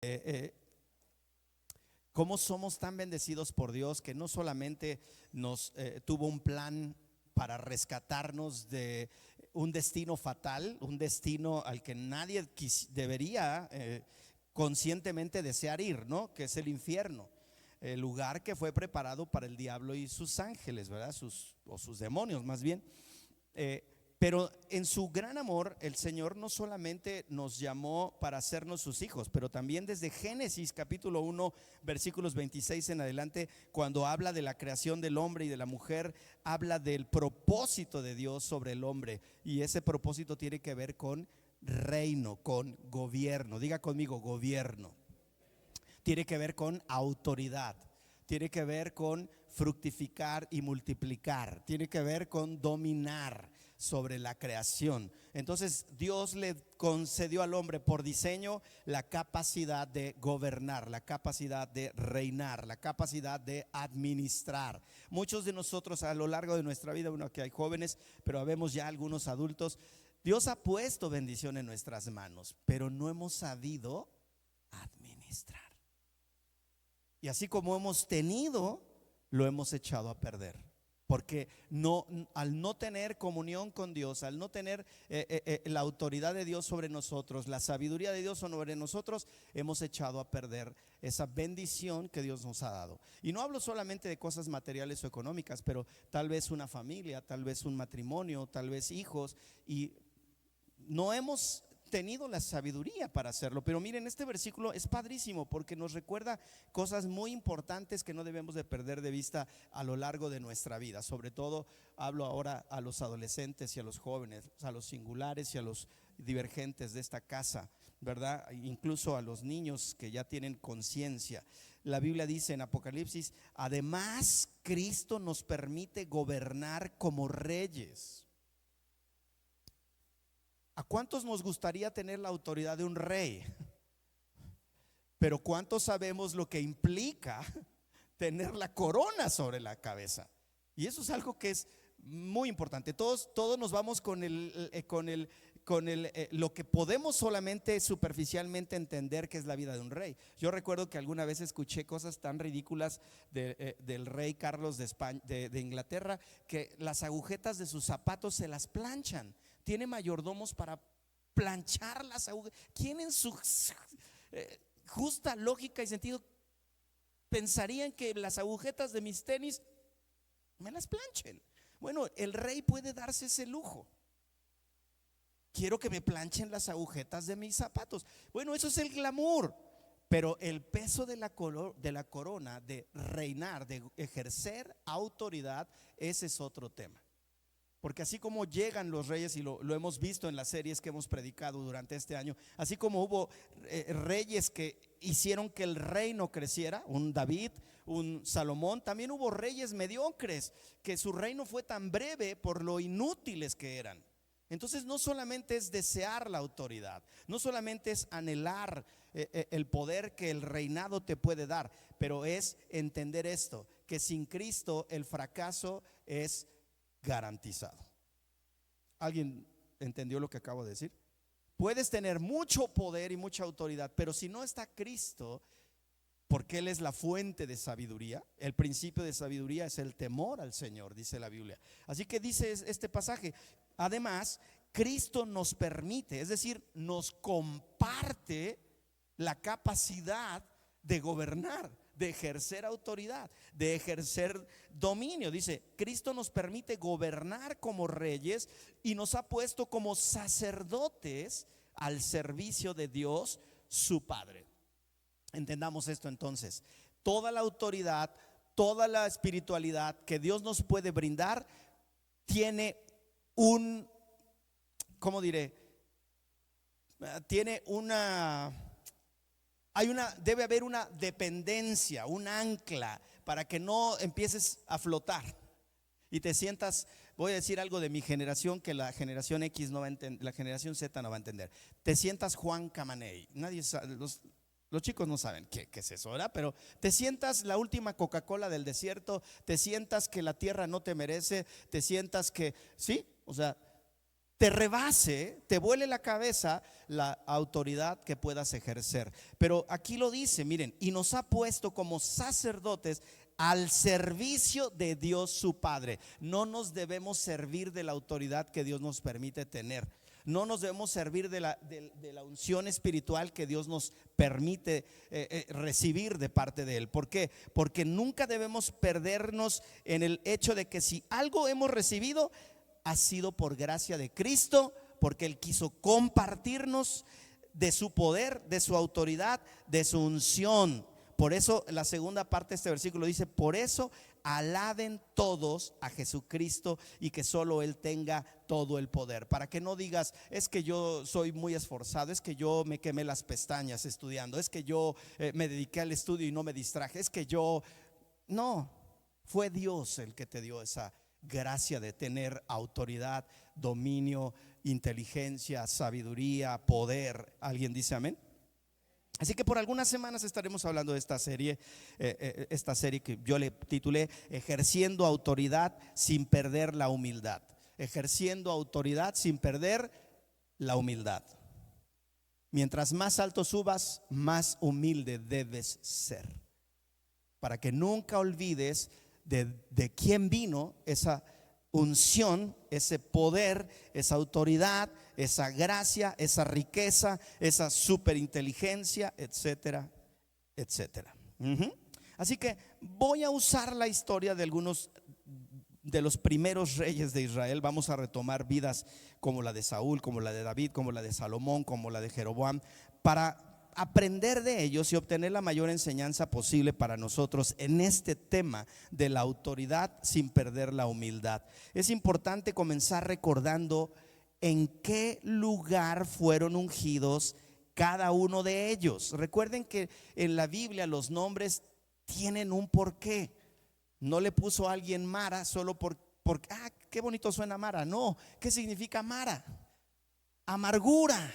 eh, eh, cómo somos tan bendecidos por Dios que no solamente nos tuvo un plan para rescatarnos de un destino fatal, un destino al que nadie debería conscientemente desear ir, ¿no? Que es el infierno, el lugar que fue preparado para el diablo y sus ángeles, ¿verdad? Sus demonios más bien. Eh, pero en su gran amor, el Señor no solamente nos llamó para hacernos sus hijos, pero también desde Génesis capítulo 1, versículos 26 en adelante, cuando habla de la creación del hombre y de la mujer, habla del propósito de Dios sobre el hombre. Y ese propósito tiene que ver con reino, con gobierno. Diga conmigo, gobierno. Tiene que ver con autoridad. Tiene que ver con fructificar y multiplicar. Tiene que ver con dominar sobre la creación. Entonces Dios le concedió al hombre por diseño la capacidad de gobernar, la capacidad de reinar, la capacidad de administrar. Muchos de nosotros a lo largo de nuestra vida, bueno, aquí hay jóvenes, pero habemos ya algunos adultos. Dios ha puesto bendición en nuestras manos, pero no hemos sabido administrar. Y así como hemos tenido, lo hemos echado a perder. Porque no, al no tener comunión con Dios, al no tener la autoridad de Dios sobre nosotros, la sabiduría de Dios sobre nosotros, hemos echado a perder esa bendición que Dios nos ha dado. Y no hablo solamente de cosas materiales o económicas, pero tal vez una familia, tal vez un matrimonio, tal vez hijos, y no hemos tenido la sabiduría para hacerlo. Pero miren, este versículo es padrísimo porque nos recuerda cosas muy importantes que no debemos de perder de vista a lo largo de nuestra vida. Sobre todo hablo ahora a los adolescentes y a los jóvenes, a los singulares y a los divergentes de esta casa, ¿verdad? Incluso a los niños que ya tienen conciencia. La Biblia dice en Apocalipsis: además Cristo nos permite gobernar como reyes. ¿A cuántos nos gustaría tener la autoridad de un rey? Pero ¿cuántos sabemos lo que implica tener la corona sobre la cabeza? Y eso es algo que es muy importante. Todos nos vamos con lo que podemos solamente superficialmente entender que es la vida de un rey. Yo recuerdo que alguna vez escuché cosas tan ridículas del rey Carlos de España, de Inglaterra, que las agujetas de sus zapatos se las planchan. Tiene mayordomos para planchar las agujetas. ¿Quién en su justa lógica y sentido pensarían que las agujetas de mis tenis me las planchen? Bueno, el rey puede darse ese lujo. Quiero que me planchen las agujetas de mis zapatos. Bueno, eso es el glamour. Pero el peso de la corona, de reinar, de ejercer autoridad, ese es otro tema. Porque así como llegan los reyes, y lo hemos visto en las series que hemos predicado durante este año, así como hubo reyes que hicieron que el reino creciera, un David, un Salomón, también hubo reyes mediocres que su reino fue tan breve por lo inútiles que eran. Entonces no solamente es desear la autoridad, no solamente es anhelar el poder que el reinado te puede dar, pero es entender esto, que sin Cristo el fracaso es garantizado. ¿Alguien entendió lo que acabo de decir? Puedes tener mucho poder y mucha autoridad, pero si no está Cristo, porque Él es la fuente de sabiduría, el principio de sabiduría es el temor al Señor, dice la Biblia. Así que dice este pasaje: además Cristo nos permite, es decir, nos comparte la capacidad de gobernar, de ejercer autoridad, de ejercer dominio. Dice: Cristo nos permite gobernar como reyes y nos ha puesto como sacerdotes al servicio de Dios su Padre. Entendamos esto entonces: toda la autoridad, toda la espiritualidad que Dios nos puede brindar tiene un, ¿cómo diré? Tiene debe haber una dependencia, un ancla, para que no empieces a flotar y te sientas. Voy a decir algo de mi generación que la generación X no va a entender, la generación Z no va a entender. Te sientas Juan Camaney. Nadie sabe, los chicos no saben qué es eso, ¿verdad? Pero te sientas la última Coca-Cola del desierto, te sientas que la tierra no te merece, te sientas que, sí, o sea, te rebase, te vuele la cabeza la autoridad que puedas ejercer. Pero aquí lo dice, miren, y nos ha puesto como sacerdotes al servicio de Dios su Padre. No nos debemos servir de la autoridad que Dios nos permite tener. No nos debemos servir de la unción espiritual que Dios nos permite recibir de parte de Él. ¿Por qué? Porque nunca debemos perdernos en el hecho de que si algo hemos recibido, ha sido por gracia de Cristo, porque Él quiso compartirnos de su poder, de su autoridad, de su unción. Por eso la segunda parte de este versículo dice: por eso alaben todos a Jesucristo y que solo Él tenga todo el poder. Para que no digas: es que yo soy muy esforzado, es que yo me quemé las pestañas estudiando, es que yo me dediqué al estudio y no me distraje, es que yo... No, fue Dios el que te dio esa gracia de tener autoridad, dominio, inteligencia, sabiduría, poder. ¿Alguien dice amén? Así que por algunas semanas estaremos hablando de esta serie que yo le titulé Ejerciendo autoridad sin perder la humildad. Ejerciendo autoridad sin perder la humildad. Mientras más alto subas, más humilde debes ser, para que nunca olvides de quién vino esa unción, ese poder, esa autoridad, esa gracia, esa riqueza, esa superinteligencia, etcétera, etcétera. Así que voy a usar la historia de algunos de los primeros reyes de Israel. Vamos a retomar vidas como la de Saúl, como la de David, como la de Salomón, como la de Jeroboam, para aprender de ellos y obtener la mayor enseñanza posible para nosotros en este tema de la autoridad sin perder la humildad. Es importante comenzar recordando en qué lugar fueron ungidos cada uno de ellos. Recuerden que en la Biblia los nombres tienen un porqué. No le puso a alguien Mara solo porque qué bonito suena Mara. No, ¿qué significa Mara? Amargura.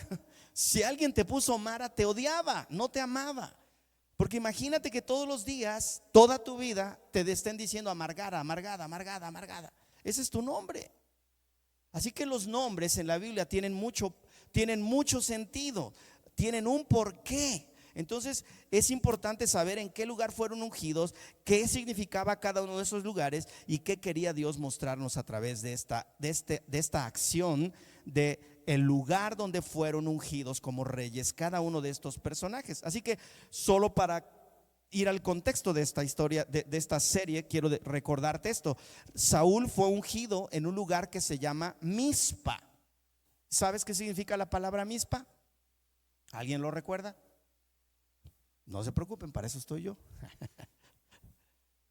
Si alguien te puso Mara, te odiaba, no te amaba. Porque imagínate que todos los días, toda tu vida, te estén diciendo amargada, amargada, amargada, amargada. Ese es tu nombre. Así que los nombres en la Biblia tienen mucho sentido, tienen un porqué. Entonces es importante saber en qué lugar fueron ungidos, qué significaba cada uno de esos lugares y qué quería Dios mostrarnos a través de esta acción de el lugar donde fueron ungidos como reyes cada uno de estos personajes. Así que solo para ir al contexto de esta historia, de esta serie, quiero recordarte esto. Saúl fue ungido en un lugar que se llama Mizpa. ¿Sabes qué significa la palabra Mizpa? ¿Alguien lo recuerda? No se preocupen, para eso estoy yo.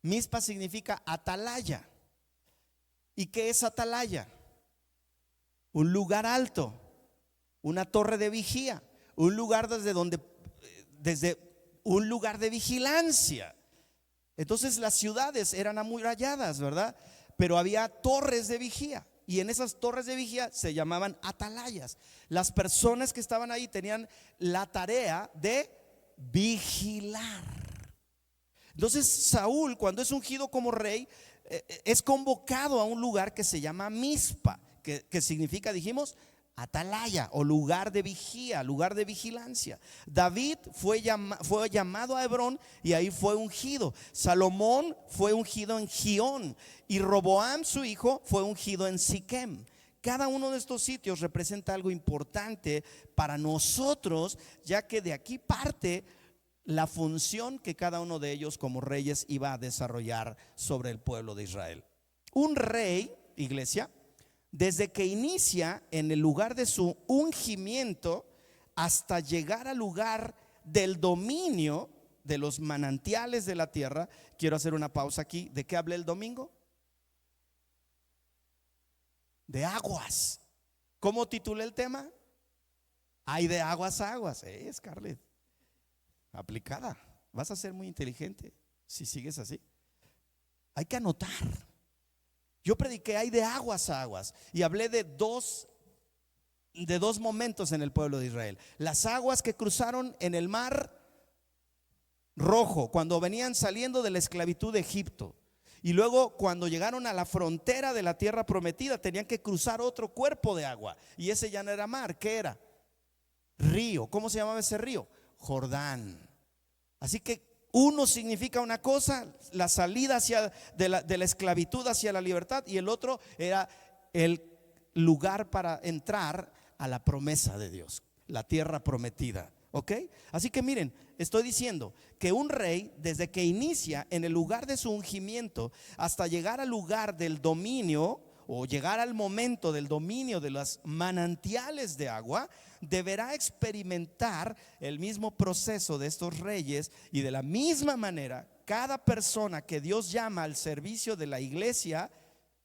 Mizpa significa atalaya. ¿Y qué es atalaya? Un lugar alto, una torre de vigía, un lugar desde un lugar de vigilancia. Entonces las ciudades eran amuralladas, ¿verdad? Pero había torres de vigía, y en esas torres de vigía se llamaban atalayas. Las personas que estaban ahí tenían la tarea de vigilar. Entonces Saúl, cuando es ungido como rey, es convocado a un lugar que se llama Mizpa, que significa, dijimos, atalaya o lugar de vigía, lugar de vigilancia. David fue llamado a Hebrón y ahí fue ungido. Salomón fue ungido en Gión y Roboam, su hijo, fue ungido en Siquem. Cada uno de estos sitios representa algo importante para nosotros, ya que de aquí parte la función que cada uno de ellos como reyes iba a desarrollar sobre el pueblo de Israel. Un rey, iglesia, desde que inicia en el lugar de su ungimiento hasta llegar al lugar del dominio de los manantiales de la tierra. Quiero hacer una pausa aquí. ¿De qué hablé el domingo? De aguas. ¿Cómo titulé el tema? Hay de aguas a aguas. Scarlett, aplicada. Vas a ser muy inteligente si sigues así. Hay que anotar. Yo prediqué hay de aguas a aguas y hablé de dos momentos en el pueblo de Israel. Las aguas que cruzaron en el mar Rojo cuando venían saliendo de la esclavitud de Egipto, Y luego cuando llegaron a la frontera de la tierra prometida, tenían que cruzar otro cuerpo de agua. Y ese ya no era mar, ¿qué era? Río. ¿Cómo se llamaba ese río? Jordán. Así que uno significa una cosa, la salida de la esclavitud hacia la libertad, y el otro era el lugar para entrar a la promesa de Dios, la tierra prometida. ¿Ok? Así que miren, estoy diciendo que un rey, desde que inicia en el lugar de su ungimiento hasta llegar al lugar del dominio, o llegar al momento del dominio de los manantiales de agua, deberá experimentar el mismo proceso de estos reyes. Y de la misma manera, cada persona que Dios llama al servicio de la iglesia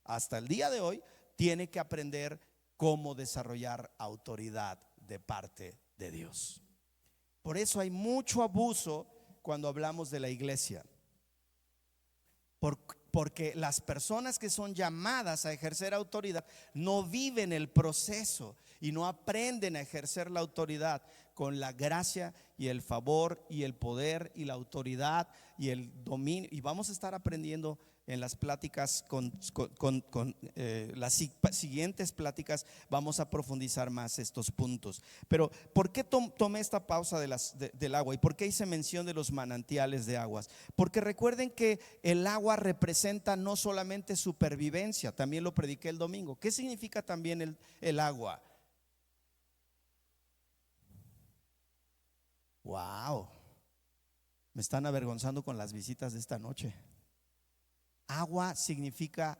hasta el día de hoy tiene que aprender cómo desarrollar autoridad de parte de Dios. Por eso hay mucho abuso cuando hablamos de la iglesia, porque las personas que son llamadas a ejercer autoridad no viven el proceso y no aprenden a ejercer la autoridad con la gracia y el favor y el poder y la autoridad y el dominio. Y vamos a estar aprendiendo en las pláticas, las siguientes pláticas vamos a profundizar más estos puntos. Pero ¿por qué tomé esta pausa del agua? ¿Y por qué hice mención de los manantiales de aguas? Porque recuerden que el agua representa no solamente supervivencia, también lo prediqué el domingo. ¿Qué significa también el agua? Wow, me están avergonzando con las visitas de esta noche. Agua significa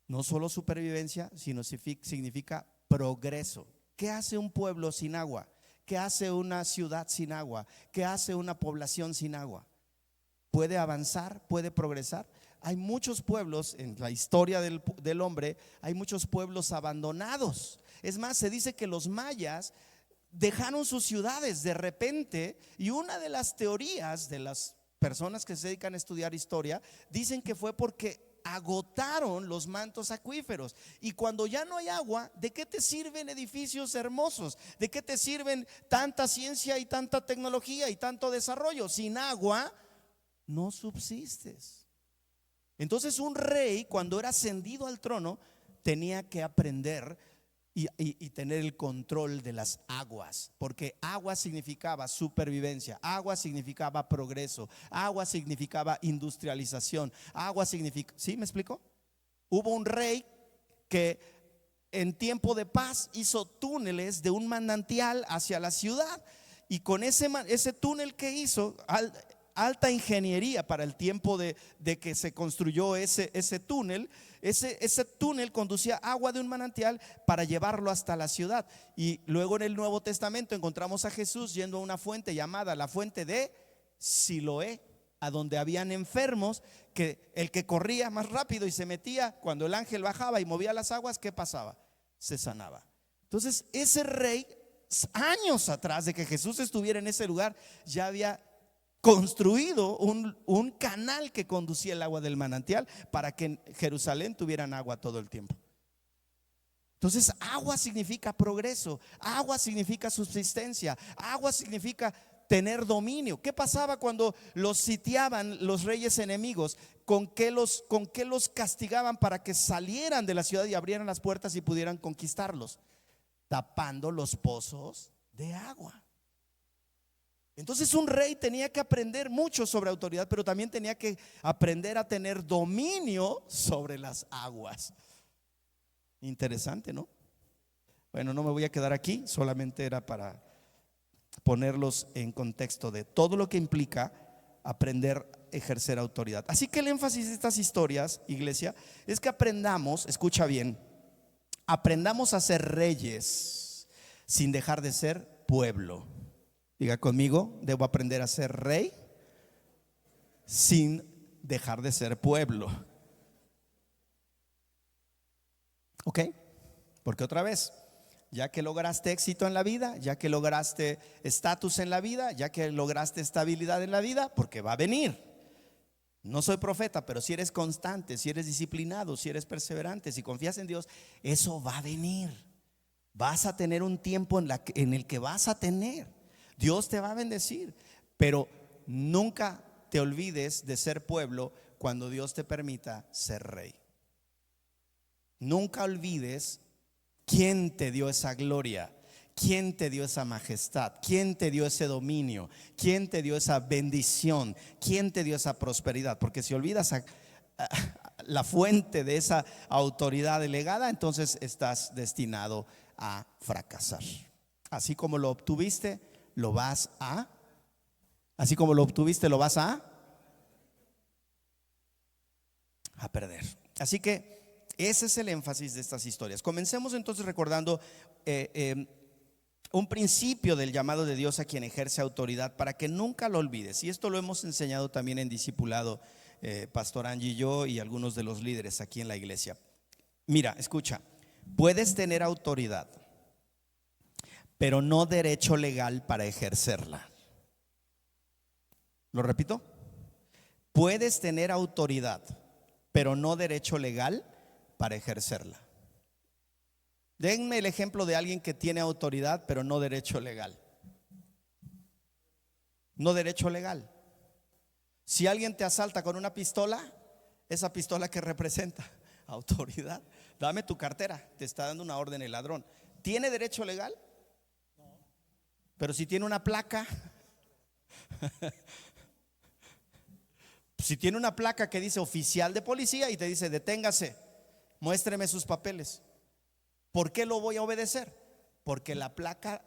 no solo supervivencia, sino significa progreso. ¿Qué hace un pueblo sin agua? ¿Qué hace una ciudad sin agua? ¿Qué hace una población sin agua? ¿Puede avanzar? ¿Puede progresar? Hay muchos pueblos en la historia del hombre, hay muchos pueblos abandonados. Es más, se dice que los mayas dejaron sus ciudades de repente, y una de las teorías de las personas que se dedican a estudiar historia dicen que fue porque agotaron los mantos acuíferos. Y cuando ya no hay agua, ¿de qué te sirven edificios hermosos? ¿De qué te sirven tanta ciencia y tanta tecnología y tanto desarrollo? Sin agua no subsistes. Entonces un rey, cuando era ascendido al trono, tenía que aprender y tener el control de las aguas, porque agua significaba supervivencia, agua significaba progreso, agua significaba industrialización, agua significa, ¿sí me explico? Hubo un rey que en tiempo de paz hizo túneles de un manantial hacia la ciudad, y con ese túnel que hizo, alta ingeniería para el tiempo de que se construyó ese túnel. Ese túnel conducía agua de un manantial para llevarlo hasta la ciudad. Y luego en el Nuevo Testamento encontramos a Jesús yendo a una fuente llamada la fuente de Siloé, a donde habían enfermos, que el que corría más rápido y se metía, cuando el ángel bajaba y movía las aguas, ¿qué pasaba? Se sanaba. Entonces ese rey, años atrás de que Jesús estuviera en ese lugar, ya había construido un canal que conducía el agua del manantial para que en Jerusalén tuvieran agua todo el tiempo. Entonces agua significa progreso, agua significa subsistencia, agua significa tener dominio. ¿Qué pasaba cuando los sitiaban los reyes enemigos? ¿Con qué los castigaban para que salieran de la ciudad y abrieran las puertas y pudieran conquistarlos? Tapando los pozos de agua. Entonces un rey tenía que aprender mucho sobre autoridad, pero también tenía que aprender a tener dominio sobre las aguas. Interesante, ¿no? Bueno, no me voy a quedar aquí, solamente era para ponerlos en contexto de todo lo que implica aprender a ejercer autoridad. Así que el énfasis de estas historias, iglesia, es que aprendamos, escucha bien, aprendamos a ser reyes sin dejar de ser pueblo. Diga conmigo, debo aprender a ser rey sin dejar de ser pueblo. ¿Ok? Porque otra vez, ya que lograste éxito en la vida, ya que lograste estatus en la vida, ya que lograste estabilidad en la vida, porque va a venir. No soy profeta, pero si eres constante, si eres disciplinado, si eres perseverante, si confías en Dios, eso va a venir. Vas a tener un tiempo en el que vas a tener. Dios te va a bendecir, pero nunca te olvides de ser pueblo cuando Dios te permita ser rey. Nunca olvides quién te dio esa gloria, quién te dio esa majestad, quién te dio ese dominio, quién te dio esa bendición, quién te dio esa prosperidad. Porque si olvidas la fuente de esa autoridad delegada, entonces estás destinado a fracasar. Así como lo obtuviste, lo vas a perder. Así que ese es el énfasis de estas historias. Comencemos entonces recordando un principio del llamado de Dios a quien ejerce autoridad, para que nunca lo olvides. Y esto lo hemos enseñado también en discipulado, Pastor Angie y yo y algunos de los líderes aquí en la iglesia. Mira, escucha, puedes tener autoridad, pero no derecho legal para ejercerla. Lo repito, puedes tener autoridad, pero no derecho legal para ejercerla. Denme el ejemplo de alguien que tiene autoridad, pero no derecho legal. No derecho legal. Si alguien te asalta con una pistola, esa pistola que representa autoridad. Dame tu cartera, te está dando una orden el ladrón. ¿Tiene derecho legal? Pero si tiene una placa, si tiene una placa que dice oficial de policía y te dice deténgase, muéstreme sus papeles, ¿por qué lo voy a obedecer? Porque la placa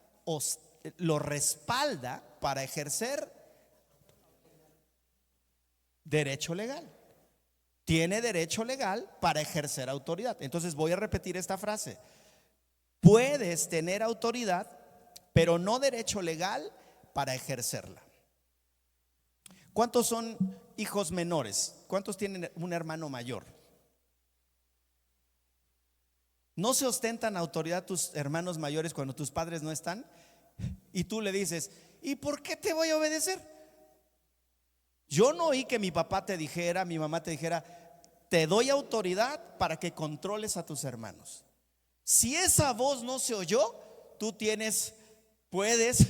lo respalda para ejercer derecho legal. Tiene derecho legal para ejercer autoridad. Entonces voy a repetir esta frase: puedes tener autoridad, pero no derecho legal para ejercerla. ¿Cuántos son hijos menores? ¿Cuántos tienen un hermano mayor? ¿No se ostentan autoridad tus hermanos mayores cuando tus padres no están? Y tú le dices: ¿y por qué te voy a obedecer? Yo no oí que mi papá te dijera, mi mamá te dijera: te doy autoridad para que controles a tus hermanos. Si esa voz no se oyó, tú puedes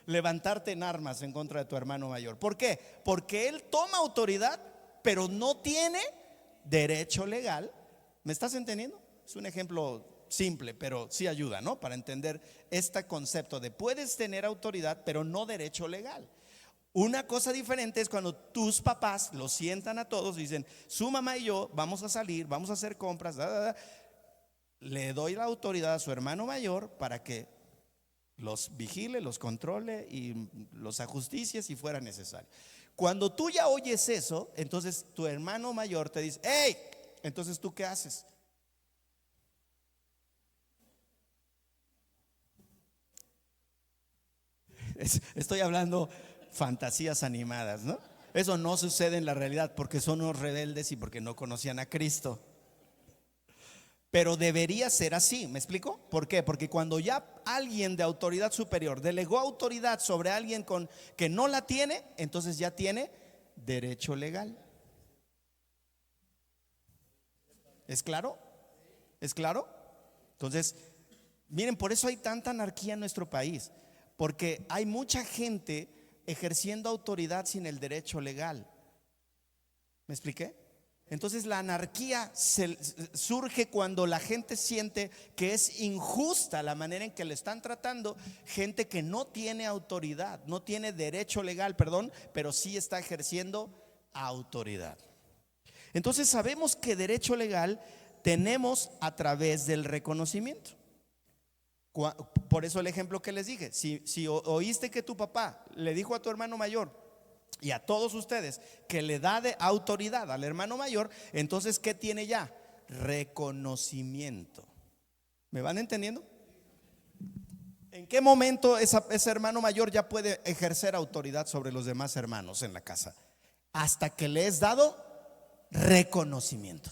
levantarte en armas en contra de tu hermano mayor. ¿Por qué? Porque él toma autoridad, pero no tiene derecho legal. ¿Me estás entendiendo? Es un ejemplo simple, pero sí ayuda, ¿no? Para entender este concepto de puedes tener autoridad, pero no derecho legal. Una cosa diferente es cuando tus papás los sientan a todos y dicen: su mamá y yo vamos a salir, vamos a hacer compras, le doy la autoridad a su hermano mayor para que los vigile, los controle y los ajusticie si fuera necesario. Cuando tú ya oyes eso, entonces tu hermano mayor te dice: hey, entonces ¿tú qué haces? Estoy hablando fantasías animadas, ¿no? Eso no sucede en la realidad porque son unos rebeldes y porque no conocían a Cristo. Pero debería ser así, ¿me explico? ¿Por qué? Porque cuando ya alguien de autoridad superior delegó autoridad sobre alguien que no la tiene, entonces ya tiene derecho legal. ¿Es claro? ¿Es claro? Entonces, miren, por eso hay tanta anarquía en nuestro país, porque hay mucha gente ejerciendo autoridad sin el derecho legal. ¿Me expliqué? Entonces la anarquía surge cuando la gente siente que es injusta la manera en que le están tratando gente que no tiene autoridad, no tiene derecho legal, pero sí está ejerciendo autoridad. Entonces sabemos que derecho legal tenemos a través del reconocimiento. Por eso el ejemplo que les dije: si oíste que tu papá le dijo a tu hermano mayor y a todos ustedes que le da de autoridad al hermano mayor, entonces ¿qué tiene ya? Reconocimiento. ¿Me van entendiendo? ¿En qué momento ese hermano mayor ya puede ejercer autoridad sobre los demás hermanos en la casa? Hasta que le es dado reconocimiento.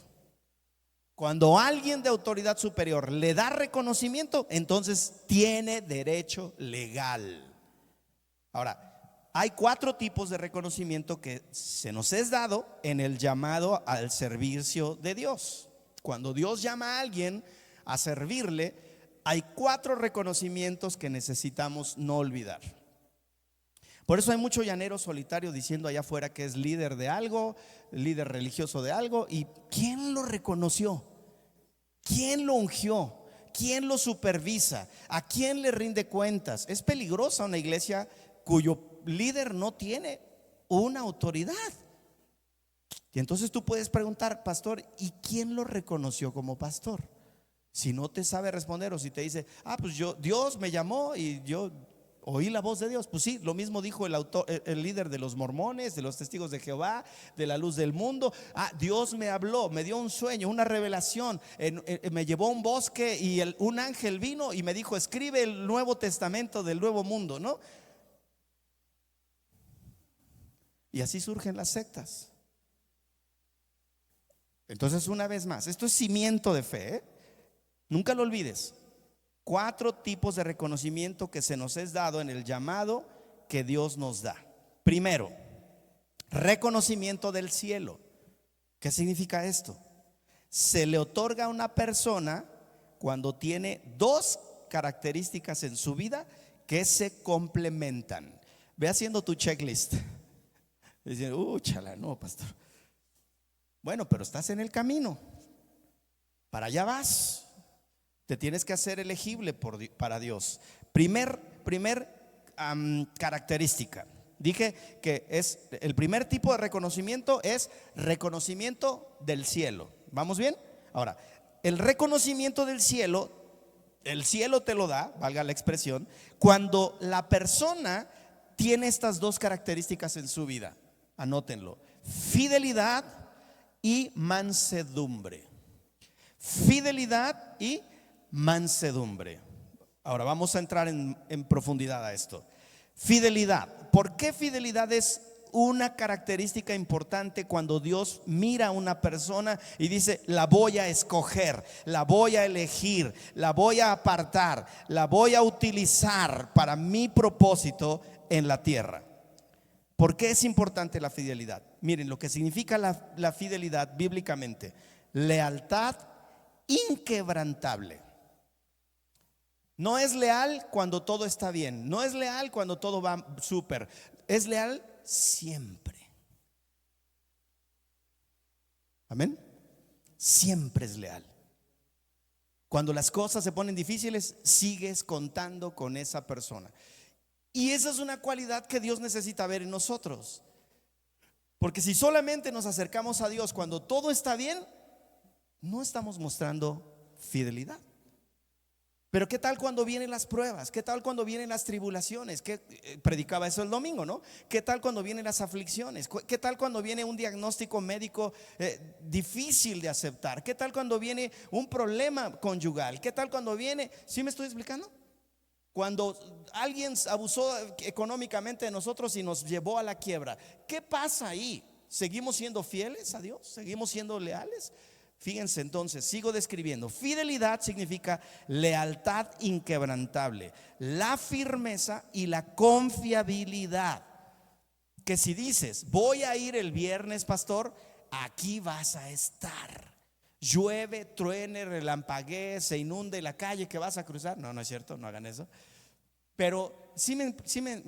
Cuando alguien de autoridad superior le da reconocimiento, entonces tiene derecho legal. Ahora, hay 4 tipos de reconocimiento que se nos es dado en el llamado al servicio de Dios. Cuando Dios llama a alguien a servirle, hay 4 reconocimientos que necesitamos no olvidar. Por eso hay mucho llanero solitario diciendo allá afuera que es líder de algo, líder religioso de algo. ¿Y quién lo reconoció? ¿Quién lo ungió? ¿Quién lo supervisa? ¿A quién le rinde cuentas? Es peligrosa una iglesia cuyo líder no tiene una autoridad. Y entonces tú puedes preguntar, pastor, ¿y quién lo reconoció como pastor? Si no te sabe responder, o si te dice, pues Dios me llamó y yo oí la voz de Dios. Pues sí, lo mismo dijo el líder de los mormones, de los testigos de Jehová, de la luz del mundo. Dios me habló, me dio un sueño, una revelación, me llevó a un bosque y un ángel vino y me dijo, escribe el Nuevo Testamento del Nuevo Mundo, ¿no? Y así surgen las sectas. Entonces, una vez más, esto es cimiento de fe, ¿eh? Nunca lo olvides. 4 tipos de reconocimiento que se nos es dado en el llamado que Dios nos da. Primero, reconocimiento del cielo. ¿Qué significa esto? Se le otorga a una persona cuando tiene 2 características en su vida que se complementan. Ve haciendo tu checklist. Dicen, chala, no, pastor. Bueno, pero estás en el camino. Para allá vas. Te tienes que hacer elegible para Dios. Primer característica. Dije que es el primer tipo de reconocimiento, es reconocimiento del cielo. ¿Vamos bien? Ahora, el reconocimiento del cielo, el cielo te lo da, valga la expresión, cuando la persona tiene estas 2 características en su vida. Anótenlo: fidelidad y mansedumbre. Fidelidad y mansedumbre. Ahora vamos a entrar en profundidad a esto. Fidelidad. ¿Por qué fidelidad es una característica importante cuando Dios mira a una persona y dice, la voy a escoger, la voy a elegir, la voy a apartar, la voy a utilizar para mi propósito en la tierra? ¿Por qué es importante la fidelidad? Miren lo que significa la fidelidad bíblicamente: lealtad inquebrantable. No es leal cuando todo está bien, no es leal cuando todo va súper, es leal siempre. Amén. Siempre es leal. Cuando las cosas se ponen difíciles, sigues contando con esa persona. Y esa es una cualidad que Dios necesita ver en nosotros. Porque si solamente nos acercamos a Dios cuando todo está bien, no estamos mostrando fidelidad. Pero ¿qué tal cuando vienen las pruebas? ¿Qué tal cuando vienen las tribulaciones? Predicaba eso el domingo, ¿no? ¿Qué tal cuando vienen las aflicciones? ¿Qué tal cuando viene un diagnóstico médico difícil de aceptar? ¿Qué tal cuando viene un problema conyugal? ¿Qué tal cuando viene? ¿Sí me estoy explicando? Cuando alguien abusó económicamente de nosotros y nos llevó a la quiebra, ¿qué pasa ahí? ¿Seguimos siendo fieles a Dios? ¿Seguimos siendo leales? Fíjense entonces, sigo describiendo. Fidelidad significa lealtad inquebrantable, la firmeza y la confiabilidad. Que si dices, voy a ir el viernes, pastor, aquí vas a estar. Llueve, truene, relampaguee, se inunde la calle que vas a cruzar. No, no es cierto, no hagan eso. Pero ¿sí me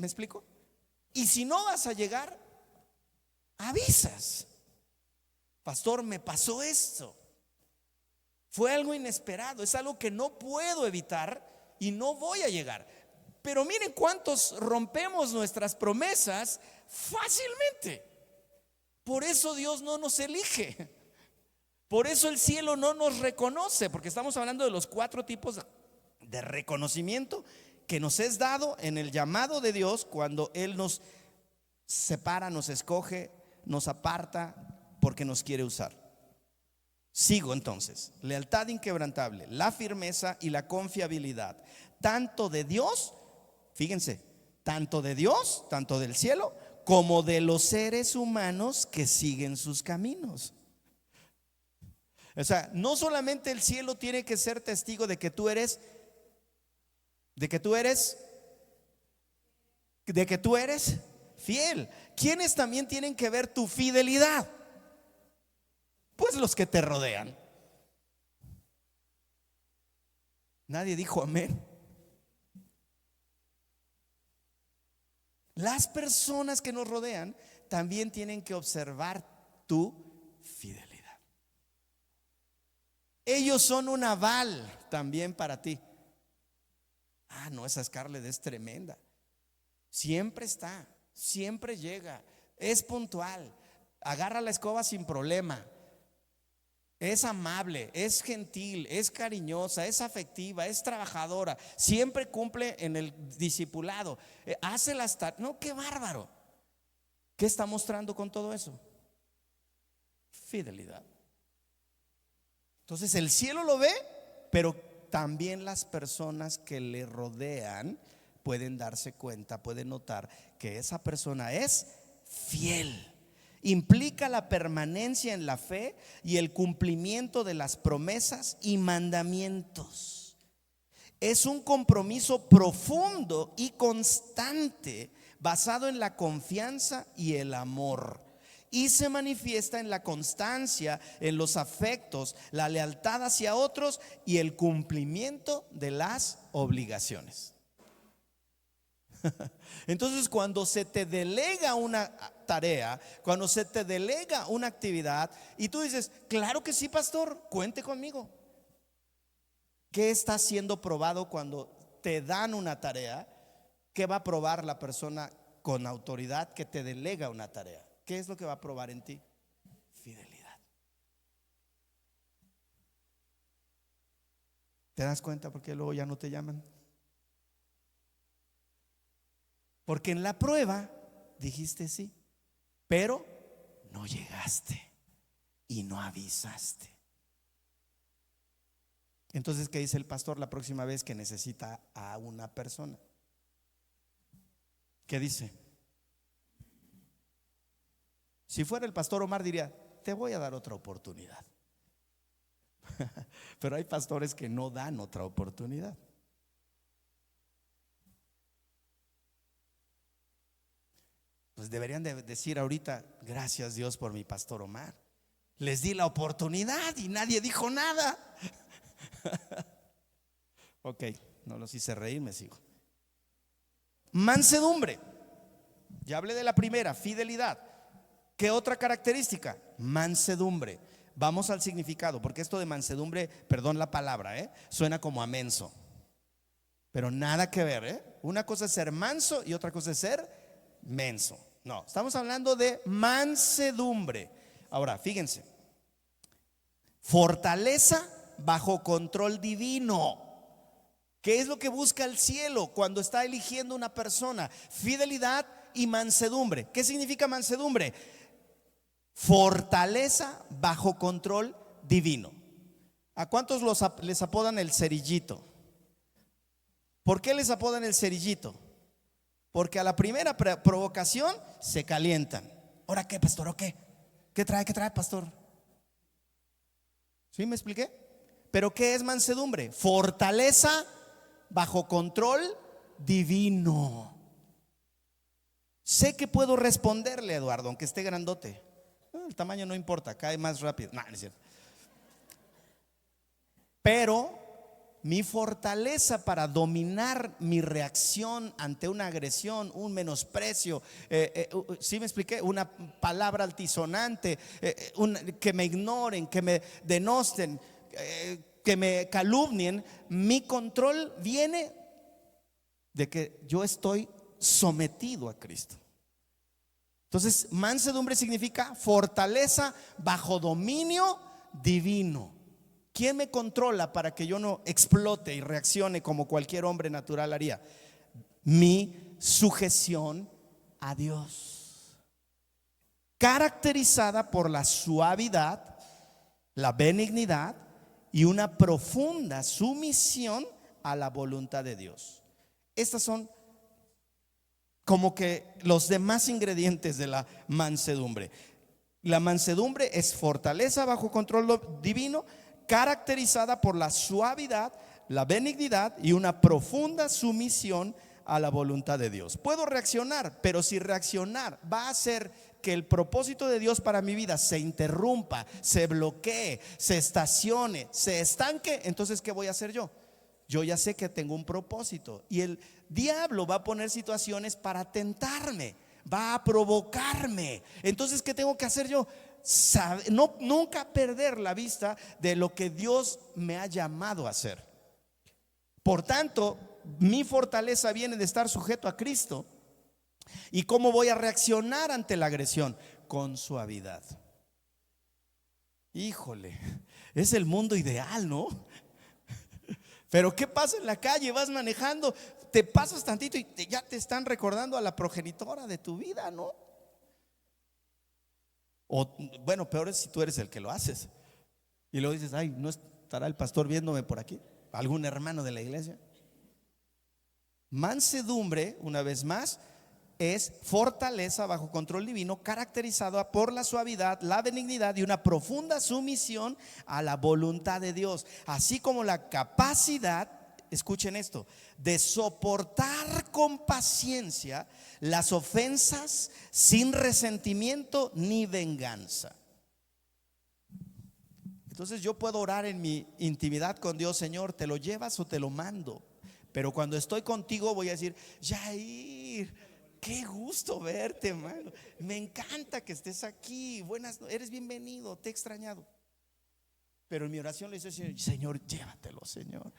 explico? Y si no vas a llegar, avisas. Pastor, me pasó esto. Fue algo inesperado, es algo que no puedo evitar y no voy a llegar. Pero miren cuántos rompemos nuestras promesas fácilmente. Por eso Dios no nos elige. Por eso el cielo no nos reconoce, porque estamos hablando de los 4 tipos de reconocimiento que nos es dado en el llamado de Dios cuando Él nos separa, nos escoge, nos aparta porque nos quiere usar. Sigo entonces: lealtad inquebrantable, la firmeza y la confiabilidad, tanto de Dios, fíjense, tanto de Dios, tanto del cielo, como de los seres humanos que siguen sus caminos. O sea, no solamente el cielo tiene que ser testigo de que tú eres fiel. ¿Quiénes también tienen que ver tu fidelidad? Pues los que te rodean. Nadie dijo amén. las personas que nos rodean también tienen que observar tu fidelidad. Ellos son un aval también para ti. No, esa Scarlett es tremenda. Siempre está, siempre llega, es puntual, agarra la escoba sin problema, es amable, es gentil, es cariñosa, es afectiva, es trabajadora, siempre cumple en el discipulado, hace las tareas. No, qué bárbaro. ¿Qué está mostrando con todo eso? Fidelidad. Entonces el cielo lo ve, pero también las personas que le rodean pueden darse cuenta, pueden notar que esa persona es fiel. Implica la permanencia en la fe y el cumplimiento de las promesas y mandamientos. Es un compromiso profundo y constante basado en la confianza y el amor, y se manifiesta en la constancia, en los afectos, la lealtad hacia otros y el cumplimiento de las obligaciones. Entonces, cuando se te delega una tarea, cuando se te delega una actividad y tú dices, claro que sí, pastor, cuente conmigo. ¿Qué está siendo probado cuando te dan una tarea? ¿Qué va a probar la persona con autoridad que te delega una tarea? ¿Qué es lo que va a probar en ti? Fidelidad. ¿Te das cuenta por qué luego ya no te llaman? Porque en la prueba dijiste sí, pero no llegaste y no avisaste. Entonces, ¿qué dice el pastor la próxima vez que necesita a una persona? ¿Qué dice? Si fuera el pastor Omar diría, te voy a dar otra oportunidad. Pero hay pastores que no dan otra oportunidad. Pues deberían de decir ahorita, gracias Dios por mi pastor Omar. Les di la oportunidad y nadie dijo nada. Ok, no los hice reír, me sigo. Mansedumbre. Ya hablé de la primera, fidelidad. ¿Qué otra característica? Mansedumbre. Vamos al significado, porque esto de mansedumbre, perdón la palabra, suena como a menso, pero nada que ver, Una cosa es ser manso y otra cosa es ser menso. No, estamos hablando de mansedumbre. Ahora, fíjense, fortaleza bajo control divino. ¿Qué es lo que busca el cielo cuando está eligiendo una persona? Fidelidad y mansedumbre. ¿Qué significa mansedumbre? Fortaleza bajo control divino. ¿A cuántos les apodan el cerillito? ¿Por qué les apodan el cerillito? Porque a la primera provocación se calientan. ¿Ahora qué, pastor? ¿O qué? ¿Qué trae, pastor? ¿Sí me expliqué? ¿Pero qué es mansedumbre? Fortaleza bajo control divino. Sé que puedo responderle, Eduardo, aunque esté grandote. El tamaño no importa, cae más rápido. No, no es cierto. Pero mi fortaleza para dominar mi reacción ante una agresión, un menosprecio, ¿sí me expliqué? Una palabra altisonante, que me ignoren, que me denosten, que me calumnien. Mi control viene de que yo estoy sometido a Cristo. Entonces, mansedumbre significa fortaleza bajo dominio divino. ¿Quién me controla para que yo no explote y reaccione como cualquier hombre natural haría? Mi sujeción a Dios, caracterizada por la suavidad, la benignidad y una profunda sumisión a la voluntad de Dios. Estas son como que los demás ingredientes de la mansedumbre. La mansedumbre es fortaleza bajo control divino, caracterizada por la suavidad, la benignidad y una profunda sumisión a la voluntad de Dios. Puedo reaccionar, pero si reaccionar va a hacer que el propósito de Dios para mi vida se interrumpa, se bloquee, se estacione, se estanque, entonces ¿qué voy a hacer yo? yo ya sé que tengo un propósito. Y el diablo va a poner situaciones para tentarme, va a provocarme. Entonces, ¿qué tengo que hacer yo? Nunca perder la vista de lo que Dios me ha llamado a hacer. Por tanto, mi fortaleza viene de estar sujeto a Cristo. ¿Y cómo voy a reaccionar ante la agresión? Con suavidad. Híjole, es el mundo ideal, ¿no? Pero ¿qué pasa en la calle? Vas manejando, te pasas tantito y ya te están recordando a la progenitora de tu vida, ¿no? O bueno, peor es si tú eres el que lo haces. Y luego dices, ay, ¿no estará el pastor viéndome por aquí? ¿Algún hermano de la iglesia? Mansedumbre, una vez más, es fortaleza bajo control divino, caracterizada por la suavidad, la benignidad y una profunda sumisión a la voluntad de Dios, así como la capacidad, escuchen esto, de soportar con paciencia las ofensas sin resentimiento ni venganza. Entonces yo puedo orar en mi intimidad con Dios: Señor, ¿te lo llevas o te lo mando? Pero cuando estoy contigo voy a decir: Yair, qué gusto verte, hermano. Me encanta que estés aquí. Buenas, eres bienvenido, te he extrañado. Pero en mi oración le dice: Señor, llévatelo, Señor.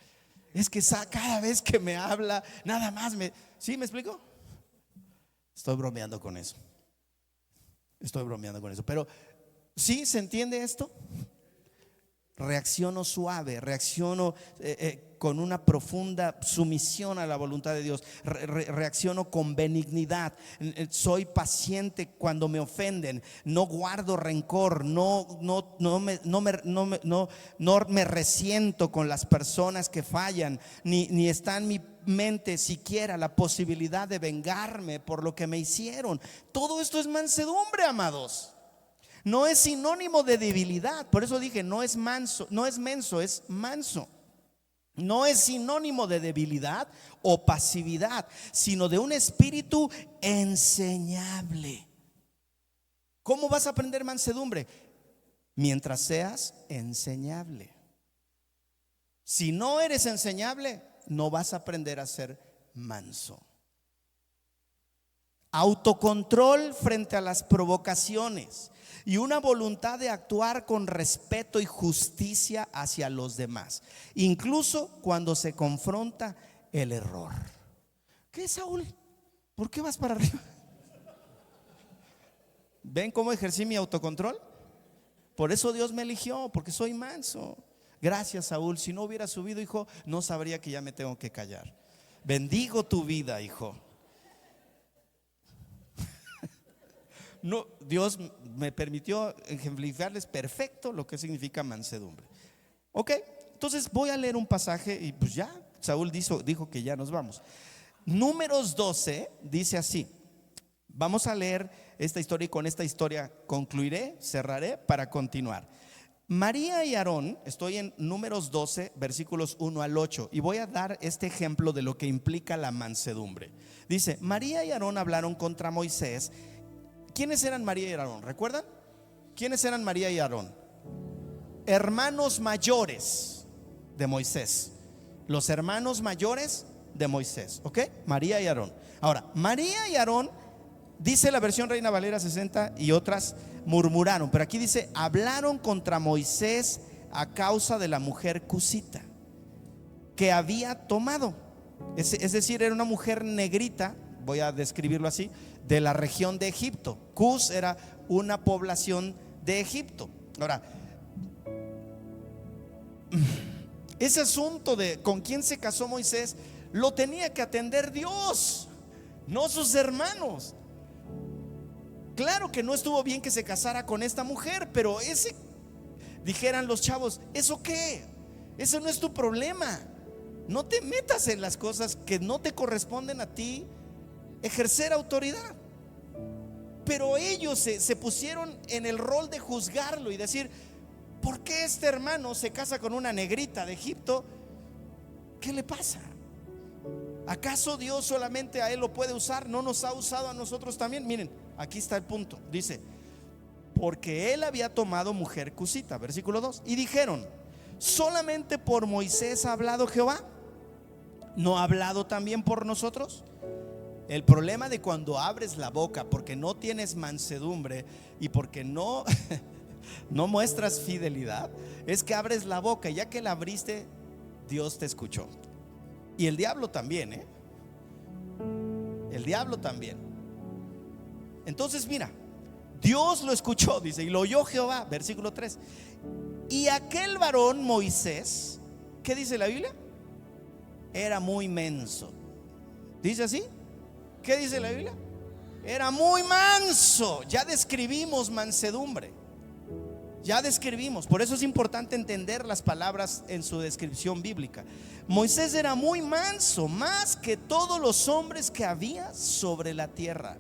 Es que cada vez que me habla, nada más ¿sí me explico? Estoy bromeando con eso. Pero ¿sí se entiende esto? Reacciono suave, reacciono con una profunda sumisión a la voluntad de Dios, reacciono con benignidad, soy paciente cuando me ofenden, no guardo rencor, no me resiento con las personas que fallan, ni está en mi mente siquiera la posibilidad de vengarme por lo que me hicieron. Todo esto es mansedumbre, amados. No es sinónimo de debilidad. Por eso dije, no es menso, es manso. No es sinónimo de debilidad o pasividad, sino de un espíritu enseñable. ¿Cómo vas a aprender mansedumbre? Mientras seas enseñable. Si no eres enseñable, no vas a aprender a ser manso. Autocontrol frente a las provocaciones y una voluntad de actuar con respeto y justicia hacia los demás, incluso cuando se confronta el error. ¿Qué, Saúl? ¿Por qué vas para arriba? ¿Ven cómo ejercí mi autocontrol? Por eso Dios me eligió, porque soy manso. Gracias, Saúl. Si no hubiera subido, hijo, no sabría que ya me tengo que callar. Bendigo tu vida, hijo. No, Dios me permitió ejemplificarles perfecto lo que significa mansedumbre. Ok, entonces voy a leer un pasaje y pues ya, Saúl dijo que ya nos vamos. Números 12 dice así. Vamos a leer esta historia y con esta historia concluiré, cerraré para continuar. María y Aarón, estoy en Números 12, versículos 1 al 8, y voy a dar este ejemplo de lo que implica la mansedumbre. Dice: María y Aarón hablaron contra Moisés. ¿Quiénes eran María y Aarón? ¿Recuerdan? ¿Quiénes eran María y Aarón? Hermanos mayores de Moisés. Los hermanos mayores de Moisés, ¿ok? María y Aarón. Ahora, María y Aarón, dice la versión Reina Valera 60 y otras, murmuraron, pero aquí dice: hablaron contra Moisés a causa de la mujer cusita que había tomado. Es decir, era una mujer negrita, voy a describirlo así, de la región de Egipto. Cus era una población de Egipto. Ahora, ese asunto de con quién se casó Moisés lo tenía que atender Dios, no sus hermanos. Claro que no estuvo bien que se casara con esta mujer, pero dijeran los chavos, ¿eso qué? Eso no es tu problema. No te metas en las cosas que no te corresponden a ti ejercer autoridad. Pero ellos se pusieron en el rol de juzgarlo y decir: ¿por qué este hermano se casa con una negrita de Egipto? ¿Qué le pasa? ¿Acaso Dios solamente a él lo puede usar? ¿No nos ha usado a nosotros también? Miren, aquí está el punto. Dice: porque él había tomado mujer cusita, versículo 2. Y dijeron: ¿solamente por Moisés ha hablado Jehová? ¿no ha hablado también por nosotros? El problema de cuando abres la boca porque no tienes mansedumbre y porque no, no muestras fidelidad, es que abres la boca y ya que la abriste, Dios te escuchó. Y el diablo también, el diablo también. Entonces mira, Dios lo escuchó, dice, y lo oyó Jehová, versículo 3. Y aquel varón Moisés, ¿qué dice la Biblia? Era muy menso. ¿Dice así? ¿Qué dice la Biblia? Era muy manso. Ya describimos mansedumbre. Ya describimos. Por eso es importante entender las palabras en su descripción bíblica. Moisés era muy manso, más que todos los hombres que había sobre la tierra.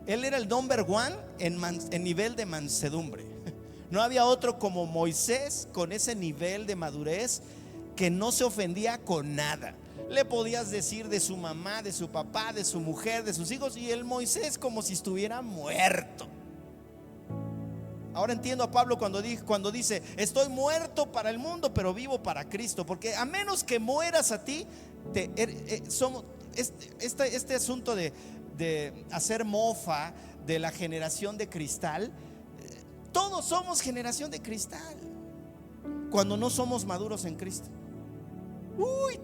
Él era el number one en nivel de mansedumbre. No había otro como Moisés con ese nivel de madurez, que no se ofendía con nada. Le podías decir de su mamá, de su papá, de su mujer, de sus hijos, y el Moisés como si estuviera muerto. Ahora entiendo a Pablo cuando dice: estoy muerto para el mundo, pero vivo para Cristo. Porque a menos que mueras a ti, este asunto de hacer mofa de la generación de cristal, todos somos generación de cristal cuando no somos maduros en Cristo.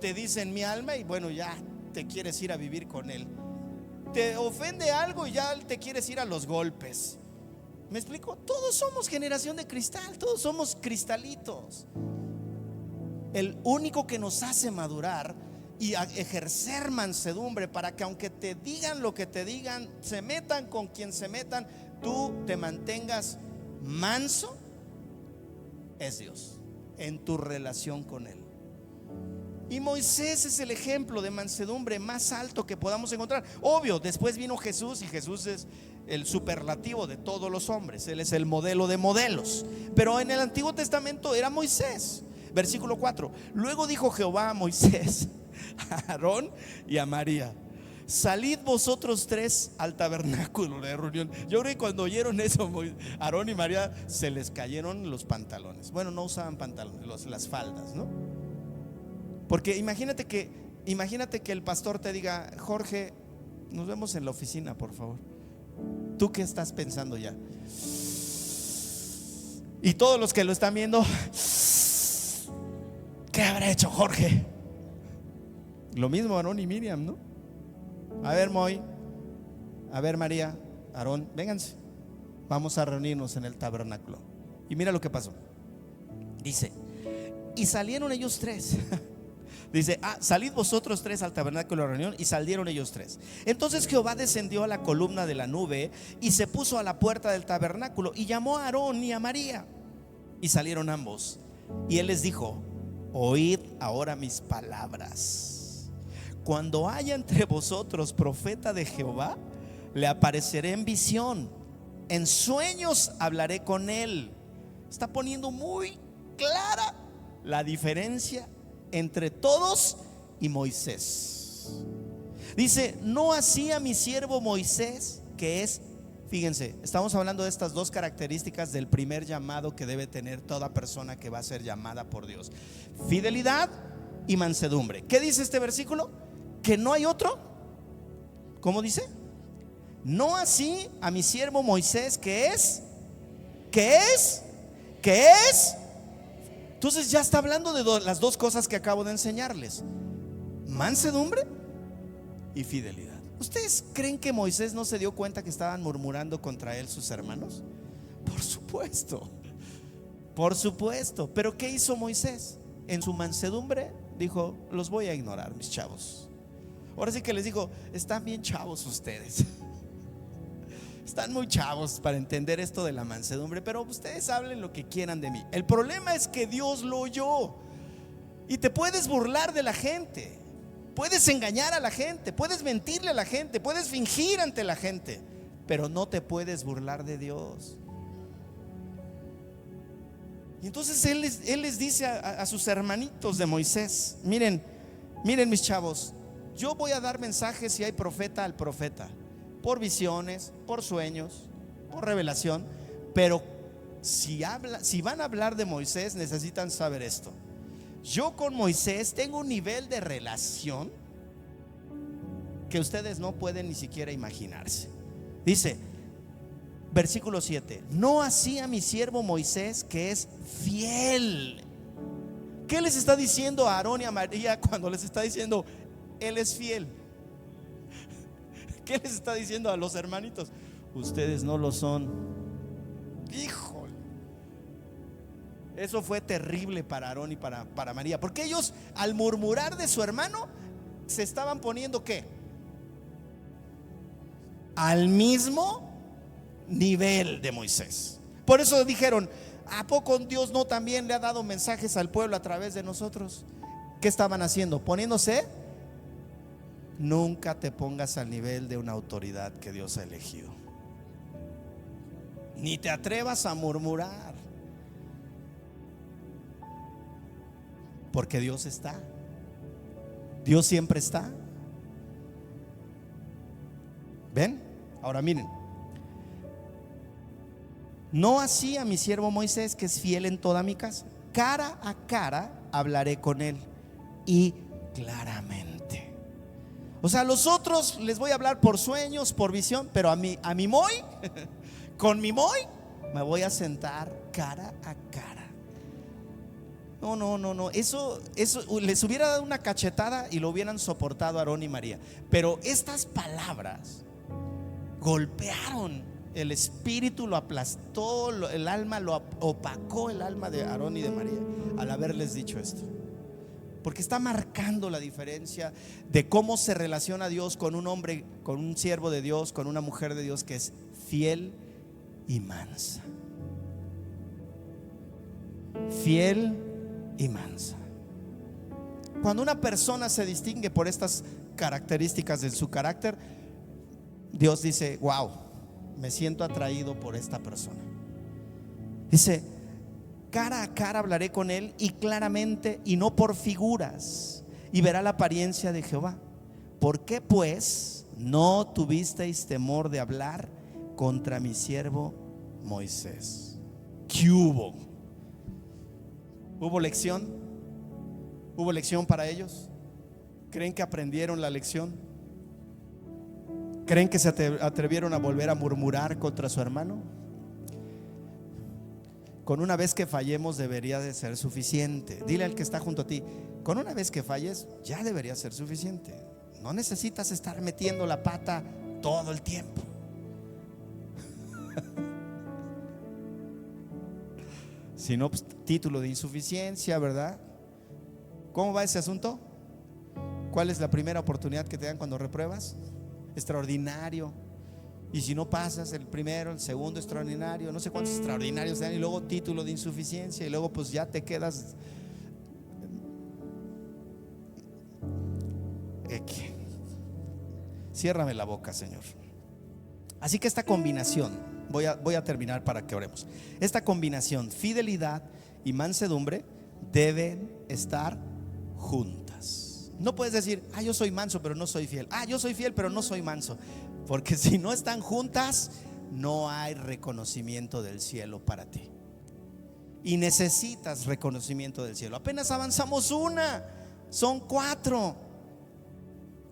Te dicen mi alma y bueno, ya te quieres ir a vivir con él. Te ofende algo y ya te quieres ir a los golpes. ¿Me explico? Todos somos generación de cristal, todos somos cristalitos. El único que nos hace madurar y ejercer mansedumbre para que aunque te digan lo que te digan, se metan con quien se metan, tú te mantengas manso, es Dios en tu relación con Él. Y Moisés es el ejemplo de mansedumbre más alto que podamos encontrar. Obvio, después vino Jesús, y Jesús es el superlativo de todos los hombres. Él es el modelo de modelos. Pero en el Antiguo Testamento era Moisés. Versículo 4. Luego dijo Jehová a Moisés, a Aarón y a María: salid vosotros tres al tabernáculo de reunión. Yo creo que cuando oyeron eso, Aarón y María se les cayeron los pantalones. Bueno, no usaban pantalones, las faldas, ¿no? Porque imagínate que el pastor te diga: Jorge, nos vemos en la oficina, por favor. ¿Tú qué estás pensando ya? Y todos los que lo están viendo: ¿qué habrá hecho Jorge? Lo mismo Aarón y Miriam, ¿no? A ver, Moy, a ver, María, Aarón, vénganse, vamos a reunirnos en el tabernáculo. Y mira lo que pasó. Dice: y salieron ellos tres. Dice: salid vosotros tres al tabernáculo de reunión. Y salieron ellos tres. Entonces Jehová descendió a la columna de la nube y se puso a la puerta del tabernáculo y llamó a Aarón y a María. Y salieron ambos. Y él les dijo: oíd ahora mis palabras. Cuando haya entre vosotros profeta de Jehová, le apareceré en visión, en sueños hablaré con él. Está poniendo muy clara la diferencia entre todos y Moisés. Dice: no así a mi siervo Moisés, que es, fíjense, estamos hablando de estas dos características del primer llamado que debe tener toda persona que va a ser llamada por Dios: fidelidad y mansedumbre. ¿Qué dice este versículo? Que no hay otro. ¿Cómo dice? No así a mi siervo Moisés, que es. Entonces ya está hablando de las dos cosas que acabo de enseñarles: mansedumbre y fidelidad. ¿Ustedes creen que Moisés no se dio cuenta que estaban murmurando contra él sus hermanos? Por supuesto, por supuesto. Pero ¿qué hizo Moisés? En su mansedumbre dijo: los voy a ignorar, mis chavos. Ahora sí que les digo: están bien chavos ustedes. Están muy chavos para entender esto de la mansedumbre, pero ustedes hablen lo que quieran de mí. El problema es que Dios lo oyó. Y te puedes burlar de la gente, puedes engañar a la gente, puedes mentirle a la gente, puedes fingir ante la gente, pero no te puedes burlar de Dios. Y entonces él les dice a sus hermanitos de Moisés: miren mis chavos, yo voy a dar mensajes si hay profeta al profeta, por visiones, por sueños, por revelación. Pero si van a hablar de Moisés, necesitan saber esto: yo con Moisés tengo un nivel de relación que ustedes no pueden ni siquiera imaginarse. Dice, versículo 7: no así a mi siervo Moisés, que es fiel. ¿Qué les está diciendo a Aarón y a María cuando les está diciendo él es fiel? ¿Qué les está diciendo a los hermanitos? Ustedes no lo son. Híjole, eso fue terrible para Aarón y para María, porque ellos, al murmurar de su hermano, se estaban poniendo ¿qué? Al mismo nivel de Moisés. Por eso dijeron: ¿a poco Dios no también le ha dado mensajes al pueblo a través de nosotros? ¿Qué estaban haciendo? Poniéndose. Nunca te pongas al nivel de una autoridad que Dios ha elegido. Ni te atrevas a murmurar, porque Dios está. Dios siempre está. ¿Ven? Ahora miren: no así a mi siervo Moisés, que es fiel en toda mi casa. Cara a cara hablaré con él, y claramente. O sea, a los otros les voy a hablar por sueños, por visión, pero a mi Moy, con mi Moy, me voy a sentar cara a cara. No. Eso les hubiera dado una cachetada y lo hubieran soportado Aarón y María. Pero estas palabras golpearon el espíritu, lo aplastó, el alma, lo opacó el alma de Aarón y de María al haberles dicho esto. Porque está marcando la diferencia de cómo se relaciona Dios con un hombre, con un siervo de Dios, con una mujer de Dios que es fiel y mansa. Fiel y mansa. Cuando una persona se distingue por estas características de su carácter, Dios dice: wow, me siento atraído por esta persona. Dice: cara a cara hablaré con él, y claramente, y no por figuras, y verá la apariencia de Jehová. ¿Por qué pues no tuvisteis temor de hablar contra mi siervo Moisés? ¿Qué hubo? ¿Hubo lección? ¿Hubo lección para ellos? ¿Creen que aprendieron la lección? ¿Creen que se atrevieron a volver a murmurar contra su hermano? Con una vez que fallemos debería de ser suficiente. Dile al que está junto a ti: con una vez que falles ya debería ser suficiente. No necesitas estar metiendo la pata todo el tiempo. Si no, pues, título de insuficiencia, ¿verdad? ¿Cómo va ese asunto? ¿Cuál es la primera oportunidad que te dan cuando repruebas? Extraordinario. Y si no pasas el primero, el segundo, extraordinario. No sé cuántos extraordinarios te dan, y luego título de insuficiencia, y luego pues ya te quedas. Ciérrame la boca, Señor. Así que esta combinación, voy a terminar para que oremos. Esta combinación, fidelidad y mansedumbre, deben estar juntas. No puedes decir: yo soy manso pero no soy fiel. Yo soy fiel pero no soy manso. Porque si no están juntas, no hay reconocimiento del cielo para ti. Y necesitas reconocimiento del cielo. Apenas avanzamos una, son 4.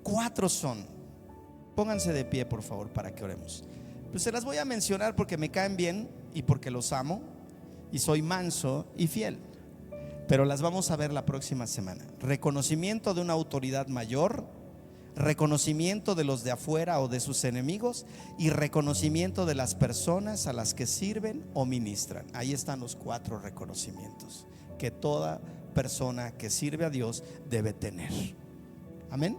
4 son. Pónganse de pie, por favor, para que oremos. Pues se las voy a mencionar porque me caen bien y porque los amo y soy manso y fiel. Pero las vamos a ver la próxima semana. Reconocimiento de una autoridad mayor, reconocimiento de los de afuera o de sus enemigos, y reconocimiento de las personas a las que sirven o ministran. Ahí están los 4 reconocimientos que toda persona que sirve a Dios debe tener. Amén.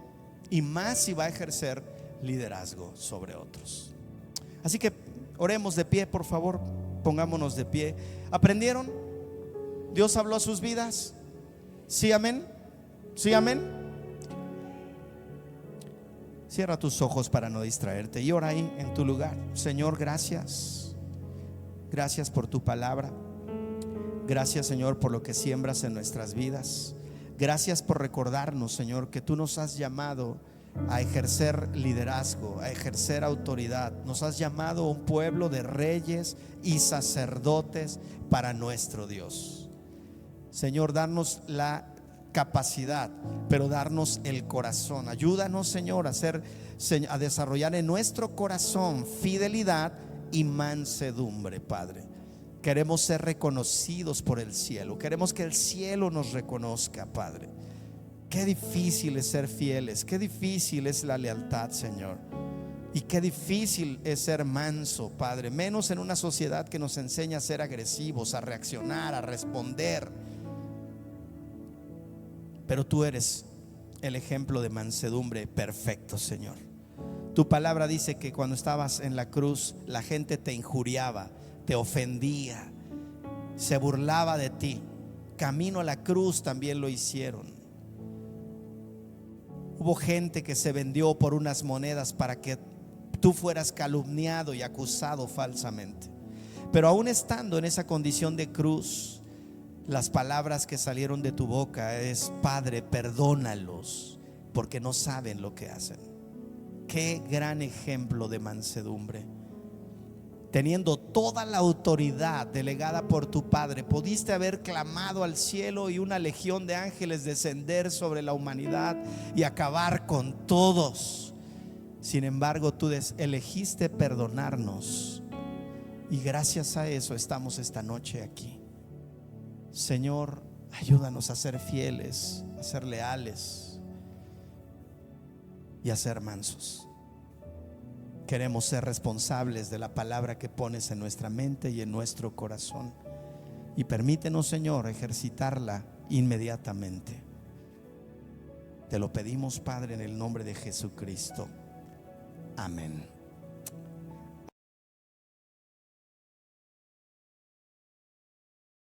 Y más si va a ejercer liderazgo sobre otros. Así que oremos de pie, por favor. Pongámonos de pie. ¿Aprendieron? ¿Dios habló a sus vidas? ¿Sí, amén? ¿Sí, amén? Cierra tus ojos para no distraerte y ora ahí en tu lugar. Señor, gracias. Gracias por tu palabra. Gracias, Señor, por lo que siembras en nuestras vidas. Gracias por recordarnos, Señor, que tú nos has llamado a ejercer liderazgo, a ejercer autoridad. Nos has llamado a un pueblo de reyes y sacerdotes para nuestro Dios. Señor, danos la capacidad, pero darnos el corazón. Ayúdanos, Señor, a desarrollar en nuestro corazón fidelidad y mansedumbre, Padre. Queremos ser reconocidos por el cielo. Queremos que el cielo nos reconozca, Padre. Qué difícil es ser fieles. Qué difícil es la lealtad, Señor. Y qué difícil es ser manso, Padre. Menos en una sociedad que nos enseña a ser agresivos, a reaccionar, a responder. Pero tú eres el ejemplo de mansedumbre perfecto, Señor. Tu palabra dice que cuando estabas en la cruz, la gente te injuriaba, te ofendía, se burlaba de ti. Camino a la cruz también lo hicieron. Hubo gente que se vendió por unas monedas para que tú fueras calumniado y acusado falsamente. Pero aún estando en esa condición de cruz, las palabras que salieron de tu boca es: Padre, perdónalos, porque no saben lo que hacen. Qué gran ejemplo de mansedumbre. Teniendo toda la autoridad delegada por tu Padre, pudiste haber clamado al cielo y una legión de ángeles descender sobre la humanidad y acabar con todos. Sin embargo, tú elegiste perdonarnos, y gracias a eso estamos esta noche aquí. Señor, ayúdanos a ser fieles, a ser leales y a ser mansos. Queremos ser responsables de la palabra que pones en nuestra mente y en nuestro corazón. Y permítenos, Señor, ejercitarla inmediatamente. Te lo pedimos, Padre, en el nombre de Jesucristo. Amén.